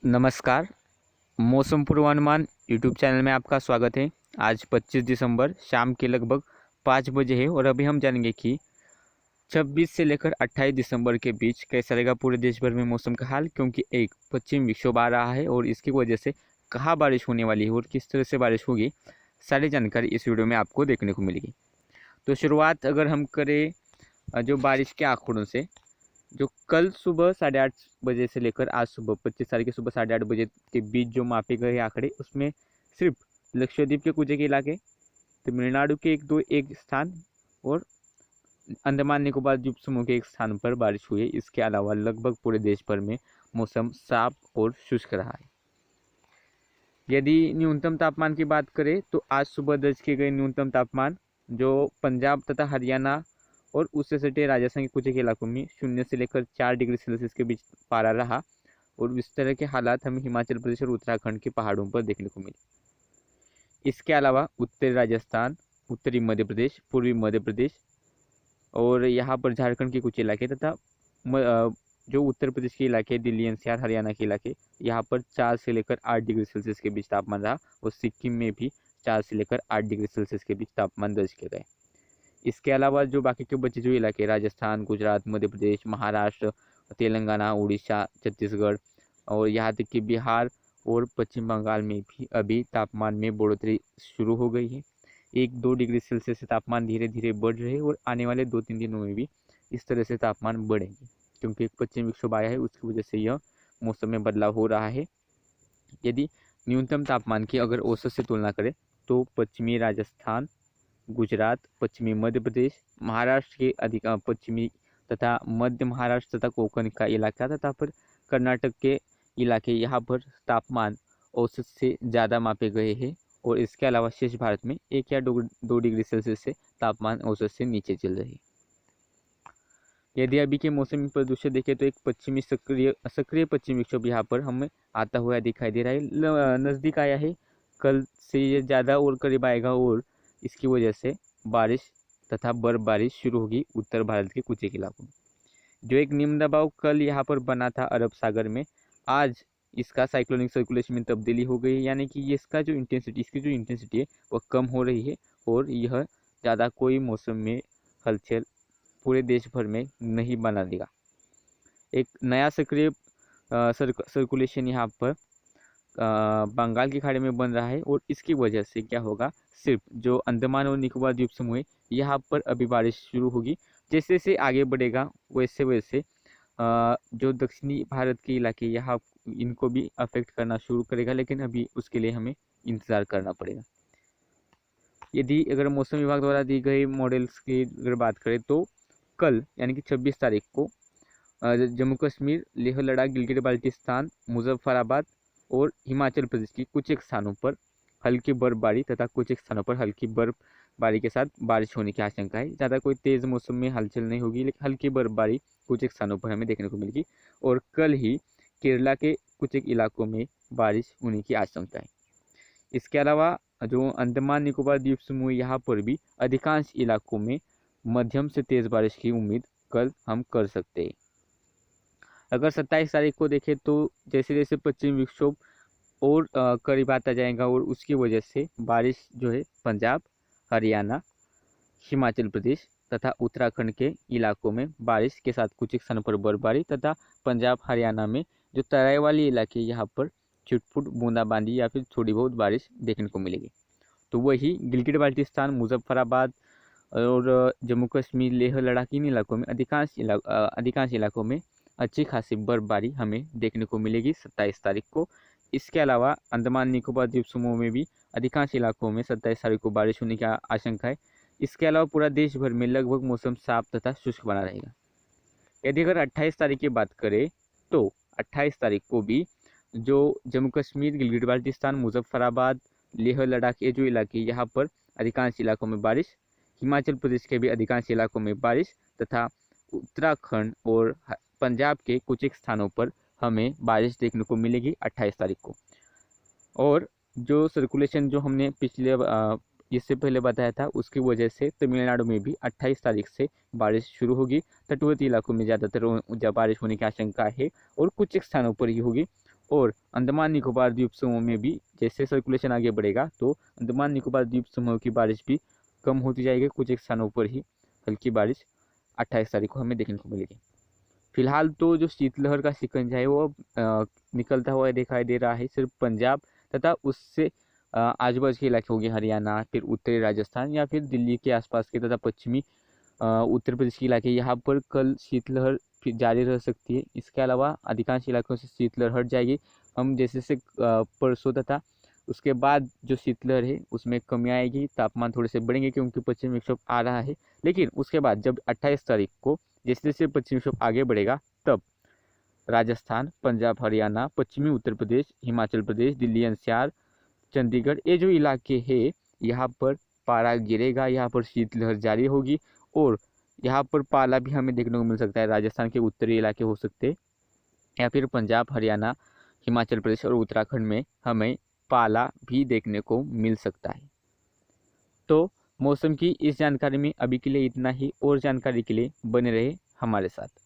नमस्कार। मौसम पूर्वानुमान यूट्यूब चैनल में आपका स्वागत है। आज 25 दिसंबर शाम के लगभग 5 बजे है और अभी हम जानेंगे कि 26 से लेकर 28 दिसंबर के बीच कैसा रहेगा पूरे देश भर में मौसम का हाल, क्योंकि एक पश्चिम विक्षोभ आ रहा है और इसकी वजह से कहाँ बारिश होने वाली है और किस तरह से बारिश होगी, सारी जानकारी इस वीडियो में आपको देखने को मिलेगी। तो शुरुआत अगर हम करें जो बारिश के आंकड़ों से, जो कल सुबह 8:30 बजे से लेकर आज सुबह 25 तारीख की सुबह 8:30 बजे के बीच जो मापे गए आंकड़े, उसमें सिर्फ लक्षद्वीप के कुछ एक इलाके, तमिलनाडु के एक स्थान और अंडमान निकोबार द्वीप समूह के एक स्थान पर बारिश हुई है। इसके अलावा लगभग पूरे देश भर में मौसम साफ और शुष्क रहा है। यदि न्यूनतम तापमान की बात करें तो आज सुबह दर्ज किए गए न्यूनतम तापमान जो पंजाब तथा हरियाणा और उससे सटे राजस्थान के कुछ एक इलाकों में 0 से लेकर 4 डिग्री सेल्सियस के बीच पारा रहा और इस तरह के हालात हमें हिमाचल प्रदेश और उत्तराखंड के पहाड़ों पर देखने को मिले। इसके अलावा उत्तरी राजस्थान, उत्तरी मध्य प्रदेश, पूर्वी मध्य प्रदेश और यहाँ पर झारखंड के कुछ इलाके तथा जो उत्तर प्रदेश के इलाके, दिल्ली एनसीआर, हरियाणा के इलाके, यहाँ पर 4 से लेकर 8 डिग्री सेल्सियस के बीच तापमान रहा और सिक्किम में भी 4 से लेकर 8 डिग्री सेल्सियस के बीच तापमान दर्ज किए गए। इसके अलावा जो बाकी के बचे जो इलाके, राजस्थान, गुजरात, मध्य प्रदेश, महाराष्ट्र, तेलंगाना, उड़ीसा, छत्तीसगढ़ और यहाँ तक कि बिहार और पश्चिम बंगाल में भी अभी तापमान में बढ़ोतरी शुरू हो गई है। 1-2 डिग्री सेल्सियस से तापमान धीरे धीरे बढ़ रहे हैं और आने वाले 2-3 दिनों में भी इस तरह से तापमान बढ़ेंगे, क्योंकि एक पश्चिम विक्षोभ आया है, उसकी वजह से यह मौसम में बदलाव हो रहा है। यदि न्यूनतम तापमान की अगर औसत से तुलना करें तो पश्चिमी राजस्थान, गुजरात, पश्चिमी मध्य प्रदेश, महाराष्ट्र के अधिक पश्चिमी तथा मध्य महाराष्ट्र तथा कोंकण का इलाका तथा फिर कर्नाटक के इलाके, यहाँ पर तापमान औसत से ज़्यादा मापे गए हैं और इसके अलावा शेष भारत में 1 या 2 डिग्री सेल्सियस से तापमान औसत से नीचे चल रही है। यदि अभी के मौसमी प्रदूषण देखें तो एक पश्चिमी सक्रिय पश्चिमी विक्षोभ यहाँ पर हमें आता हुआ दिखाई दे रहा है, नज़दीक आया है। कल से ये ज़्यादा और करीब आएगा और इसकी वजह से बारिश तथा बर्फबारी शुरू होगी उत्तर भारत के कुछ एक इलाकों में। जो एक निम्न दबाव कल यहाँ पर बना था अरब सागर में, आज इसका साइक्लोनिक सर्कुलेशन में तब्दीली हो गई है, यानी कि इसकी जो इंटेंसिटी है वह कम हो रही है और यह ज़्यादा कोई मौसम में हलचल पूरे देश भर में नहीं बना देगा। एक नया सक्रिय सर्कुलेशन यहाँ पर बंगाल की खाड़ी में बन रहा है और इसकी वजह से क्या होगा, सिर्फ जो अंडमान और निकोबार द्वीप समूह है यहाँ पर अभी बारिश शुरू होगी। जैसे जैसे आगे बढ़ेगा वैसे वैसे जो दक्षिणी भारत के इलाके यहाँ इनको भी अफेक्ट करना शुरू करेगा, लेकिन अभी उसके लिए हमें इंतज़ार करना पड़ेगा। यदि अगर मौसम विभाग द्वारा दी गई मॉडल्स की अगर बात करें तो कल यानी कि 26 तारीख को जम्मू कश्मीर, लेह लद्दाख, गिलगित बाल्टिस्तान, मुजफ्फराबाद और हिमाचल प्रदेश की कुछ एक स्थानों पर हल्की बर्फबारी तथा कुछ एक स्थानों पर हल्की बर्फबारी के साथ बारिश होने की आशंका है। ज़्यादा कोई तेज़ मौसम में हलचल नहीं होगी, लेकिन हल्की बर्फबारी कुछ एक स्थानों पर हमें देखने को मिलेगी और कल ही केरला के कुछ एक इलाकों में बारिश होने की आशंका है। इसके अलावा जो अंडमान निकोबार द्वीप समूह, यहाँ पर भी अधिकांश इलाकों में मध्यम से तेज़ बारिश की उम्मीद कल हम कर सकते हैं। अगर 27 तारीख को देखें तो जैसे जैसे पश्चिम विक्षोभ और करीब आता जाएगा और उसकी वजह से बारिश जो है पंजाब, हरियाणा, हिमाचल प्रदेश तथा उत्तराखंड के इलाकों में बारिश के साथ कुछ स्थानों पर बर्फबारी तथा पंजाब, हरियाणा में जो तराई वाली इलाके यहाँ पर छुटपुट बूंदाबांदी या फिर थोड़ी बहुत बारिश देखने को मिलेगी। तो वही गिलगित बाल्टिस्तान, मुजफ्फराबाद और जम्मू कश्मीर, लेह लद्दाख इन इलाकों में अधिकांश इलाकों में अच्छी खासी बर्फबारी हमें देखने को मिलेगी 27 तारीख को। इसके अलावा अंडमान निकोबार द्वीप समूह में भी अधिकांश इलाकों में 27 तारीख को बारिश होने की आशंका है। इसके अलावा पूरा देश भर में लगभग मौसम साफ तथा शुष्क बना रहेगा। यदि अगर 28 तारीख की बात करें तो 28 तारीख को भी जो जम्मू कश्मीर, गिलगित बाल्टिस्तान, मुजफ्फराबाद, लेह लद्दाख ये जो इलाके, यहाँ पर अधिकांश इलाकों में बारिश, हिमाचल प्रदेश के भी अधिकांश इलाकों में बारिश तथा उत्तराखंड और पंजाब के कुछ एक स्थानों पर हमें बारिश देखने को मिलेगी 28 तारीख को। और जो सर्कुलेशन जो हमने इससे पहले बताया था, उसकी वजह से तमिलनाडु में भी 28 तारीख से बारिश शुरू होगी। तटवर्ती इलाकों में ज़्यादातर बारिश होने की आशंका है और कुछ एक स्थानों पर ही होगी और अंडमान निकोबार द्वीप समूह में भी जैसे सर्कुलेशन आगे बढ़ेगा तो अंडमान निकोबार द्वीप समूह की बारिश भी कम होती जाएगी। कुछ एक स्थानों पर ही हल्की बारिश 28 तारीख को हमें देखने को मिलेगी। फिलहाल तो जो शीतलहर का शिकंजा है वो निकलता हुआ दिखाई दे रहा है सिर्फ पंजाब तथा उससे आजू बाजू के इलाके हो गए, हरियाणा, फिर उत्तरी राजस्थान या फिर दिल्ली के आसपास के तथा पश्चिमी उत्तर प्रदेश के इलाके, यहाँ पर कल शीतलहर जारी रह सकती है। इसके अलावा अधिकांश इलाकों से शीतलहर हट जाएगी। हम जैसे से परसों तथा उसके बाद जो शीतलहर है उसमें कमी आएगी, तापमान थोड़े से बढ़ेंगे क्योंकि पश्चिमी विक्षोभ आ रहा है। लेकिन उसके बाद जब 28 तारीख को जैसे जैसे पश्चिमी विक्षोभ आगे बढ़ेगा तब राजस्थान, पंजाब, हरियाणा, पश्चिमी उत्तर प्रदेश, हिमाचल प्रदेश, दिल्ली एनसीआर, चंडीगढ़, ये जो इलाके हैं यहाँ पर पारा गिरेगा, यहाँ पर शीतलहर जारी होगी और यहाँ पर पाला भी हमें देखने को मिल सकता है। राजस्थान के उत्तरी इलाके हो सकते हैं या फिर पंजाब, हरियाणा, हिमाचल प्रदेश और उत्तराखंड में हमें पाला भी देखने को मिल सकता है। तो मौसम की इस जानकारी में अभी के लिए इतना ही, और जानकारी के लिए बने रहे हमारे साथ।